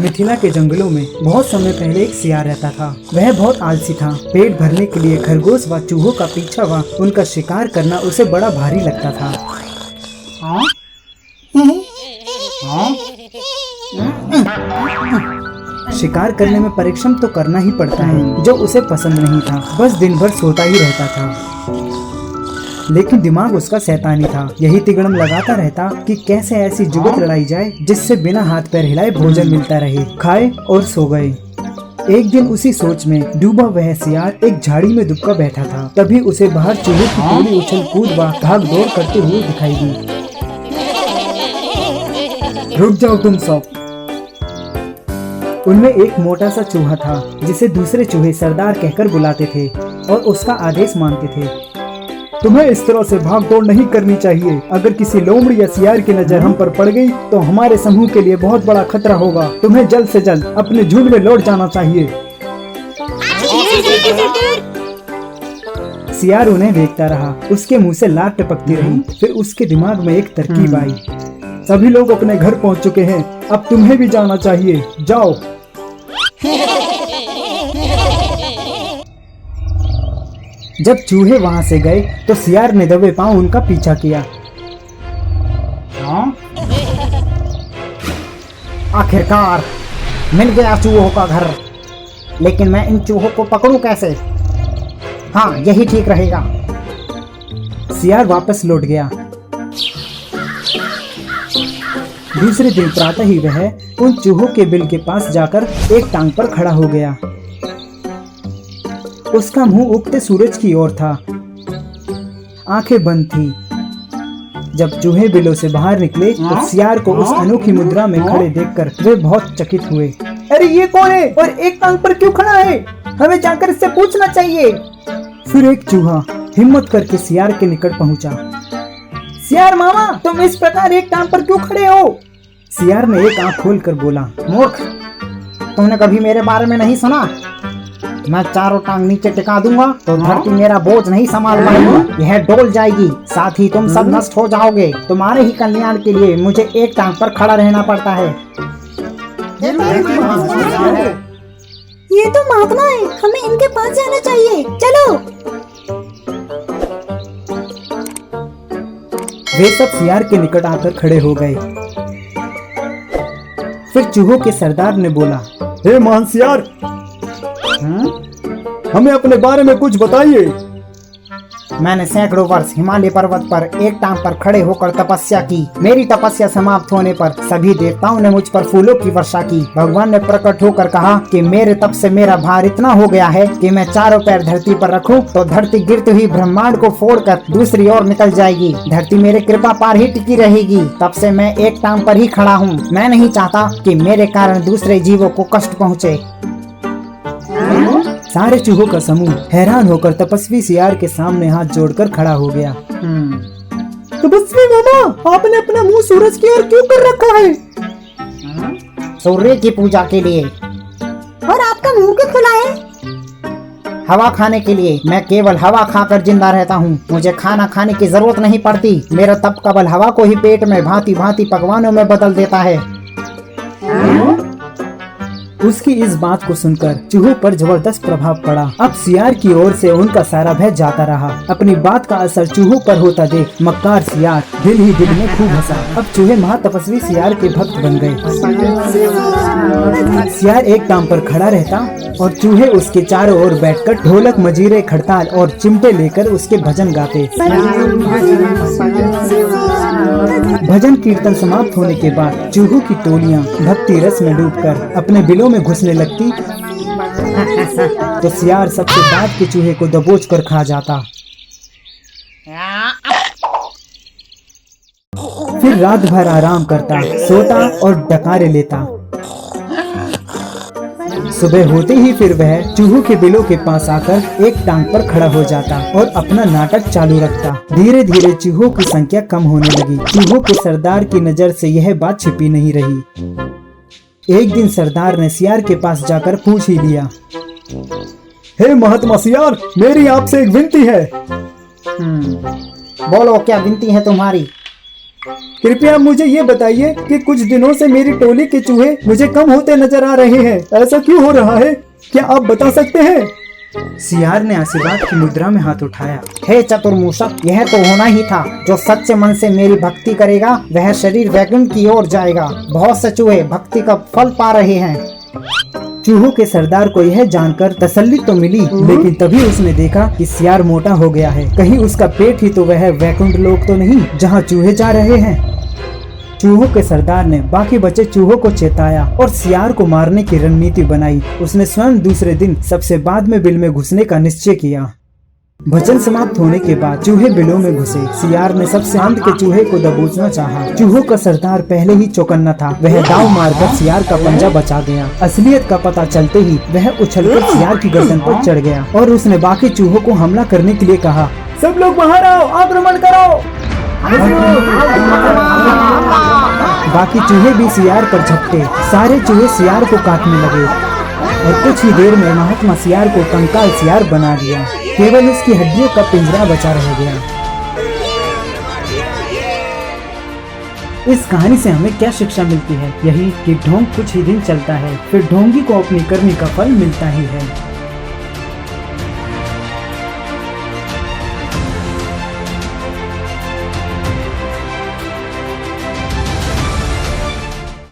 मिथिला के जंगलों में बहुत समय पहले एक सियार रहता था। वह बहुत आलसी था। पेट भरने के लिए खरगोश व चूहों का पीछा व उनका शिकार करना उसे बड़ा भारी लगता था। शिकार करने में परिश्रम तो करना ही पड़ता है, जो उसे पसंद नहीं था। बस दिन भर सोता ही रहता था, लेकिन दिमाग उसका शैतानी था। यही तिगड़म लगाता रहता कि कैसे ऐसी जुगत लड़ाई जाए जिससे बिना हाथ पैर हिलाए भोजन मिलता रहे। खाए और सो गए। एक दिन उसी सोच में डूबा वह सियार एक झाड़ी में दुबका बैठा था। तभी उसे बाहर चूहों की टोली उछल कूद व भाग दौड़ करते हुए दिखाई दी। रुक जाओ तुम सब। उनमें एक मोटा सा चूहा था जिसे दूसरे चूहे सरदार कहकर बुलाते थे और उसका आदेश मानते थे। तुम्हें इस तरह से भाग दौड़ नहीं करनी चाहिए। अगर किसी लोमड़ी या सियार की नजर हम पर पड़ गई तो हमारे समूह के लिए बहुत बड़ा खतरा होगा। तुम्हें जल्द से जल्द अपने झुंड में लौट जाना चाहिए। सियार उन्हें देखता रहा। उसके मुंह से लार टपकती रही। फिर उसके दिमाग में एक तरकीब आई। सभी लोग अपने घर पहुंच चुके हैं, अब तुम्हें भी जाना चाहिए। जाओ। जब चूहे वहां से गए तो सियार ने दबे पांव उनका पीछा किया। आखिरकार मिल गया चूहों का घर, लेकिन मैं इन चूहों को पकड़ूं कैसे? हाँ, यही ठीक रहेगा। सियार वापस लौट गया। दूसरे दिन प्रातः ही वह उन चूहों के बिल के पास जाकर एक टांग पर खड़ा हो गया। उसका मुंह उगते सूरज की ओर था, आंखें बंद थी। जब चूहे बिलों से बाहर निकले तो सियार को उस अनोखी मुद्रा में खड़े देखकर वे बहुत चकित हुए। अरे ये कौन है और एक टांग पर क्यों खड़ा है? हमें जाकर इससे पूछना चाहिए। फिर एक चूहा हिम्मत करके सियार के निकट पहुंचा। सियार मामा, तुम इस प्रकार एक टांग पर क्यों खड़े हो? सियार ने एक आंख खोलकर बोला, मूर्ख, तुमने कभी मेरे बारे में नहीं सुना? मैं चारों टांग नीचे टिका दूंगा तो धरती मेरा बोझ नहीं संभाल पाएगी, यह डोल जाएगी। साथ ही तुम सब नष्ट हो जाओगे। तुम्हारे ही कल्याण के लिए मुझे एक टांग पर खड़ा रहना पड़ता है। ये तो महात्मा है, हमें इनके पास जाना चाहिए। चलो। वे सब सियार के निकट आकर खड़े हो गए। फिर चूहों के सरदार ने बोला, हे महान सियार, हमें अपने बारे में कुछ बताइए। मैंने सैकड़ों वर्ष हिमालय पर्वत पर एक टांग पर खड़े होकर तपस्या की। मेरी तपस्या समाप्त होने पर सभी देवताओं ने मुझ पर फूलों की वर्षा की। भगवान ने प्रकट होकर कहा कि मेरे तप से मेरा भार इतना हो गया है कि मैं चारों पैर धरती पर रखूं तो धरती गिरती हुई ब्रह्मांड को फोड़कर दूसरी ओर निकल जाएगी। धरती मेरे कृपा पार ही टिकी रहेगी। तब से मैं एक टांग पर ही खड़ा हूँ। मैं नहीं चाहता कि मेरे कारण दूसरे जीवों को कष्ट पहुँचे। सारे चूहों का समूह हैरान होकर तपस्वी सियार के सामने हाथ जोड़कर खड़ा हो गया। तपस्वी मामा, आपने अपना मुंह सूरज की ओर क्यों कर रखा है? सूर्य की पूजा के लिए। और आपका मुंह क्यों खुला है? हवा खाने के लिए। मैं केवल हवा खाकर जिंदा रहता हूँ। मुझे खाना खाने की जरूरत नहीं पड़ती। मेरा तप केवल हवा को ही पेट में भांति भांति पकवानों में बदल देता है। उसकी इस बात को सुनकर चूहों पर जबरदस्त प्रभाव पड़ा। अब सियार की ओर से उनका सारा भय जाता रहा। अपनी बात का असर चूहों पर होता देख मक्कार सियार दिल ही दिल में खूब हंसा। अब चूहे महातपस्वी सियार के भक्त बन गए। सियार एक टांग पर खड़ा रहता और चूहे उसके चारों ओर बैठकर ढोलक, मजीरे, खड़ताल और चिमटे लेकर उसके भजन गाते। भजन कीर्तन समाप्त होने के बाद चूहों की टोलियां भक्ति रस में डूबकर अपने बिलों में घुसने लगती तो सियार सबसे दांत के चूहे को दबोच कर खा जाता। फिर रात भर आराम करता, सोता और डकारे लेता। सुबह होते ही फिर वह चूहों के बिलों के पास आकर एक टांग पर खड़ा हो जाता और अपना नाटक चालू रखता। धीरे धीरे चूहों की संख्या कम होने लगी। चूहों के सरदार की नजर से यह बात छिपी नहीं रही। एक दिन सरदार ने सियार के पास जाकर पूछ ही लिया, हे महात्मा सियार, मेरी आपसे एक विनती है। बोलो, क्या विनती है तुम्हारी? कृपया मुझे ये बताइए कि कुछ दिनों से मेरी टोली के चूहे मुझे कम होते नजर आ रहे हैं। ऐसा क्यों हो रहा है? क्या आप बता सकते हैं? सियार ने आशीर्वाद की मुद्रा में हाथ उठाया। हे चतुर्मुषक, यह तो होना ही था। जो सच्चे मन से मेरी भक्ति करेगा वह शरीर वैकुंठ की ओर जाएगा। बहुत से चूहे भक्ति का फल पा रहे हैं। चूहों के सरदार को यह जानकर तसल्ली तो मिली, लेकिन तभी उसने देखा कि सियार मोटा हो गया है। कहीं उसका पेट ही तो वह वैकुंठ लोक तो नहीं जहाँ चूहे जा रहे हैं। चूहों के सरदार ने बाकी बचे चूहों को चेताया और सियार को मारने की रणनीति बनाई। उसने स्वयं दूसरे दिन सबसे बाद में बिल में घुसने का निश्चय किया। भजन समाप्त होने के बाद चूहे बिलों में घुसे। सियार ने सबसे अंत के चूहे को दबोचना चाहा। चूहों का सरदार पहले ही चौकन्ना था। वह दाव मारकर सियार का पंजा बचा गया। असलियत का पता चलते ही वह उछलकर सियार की गर्दन पर चढ़ गया और उसने बाकी चूहों को हमला करने के लिए कहा, सब लोग बाहर आओ, आक्रमण करो। बाकी चूहे भी सियार पर झपटे। सारे चूहे सियार को काटने लगे और कुछ ही देर में महात्मा सियार को कंकाल सियार बना दिया। केवल उसकी हड्डियों का पिंजरा बचा रह गया। इस कहानी से हमें क्या शिक्षा मिलती है? यही कि ढोंग कुछ ही दिन चलता है, फिर ढोंगी को अपनी करनी का फल मिलता ही है।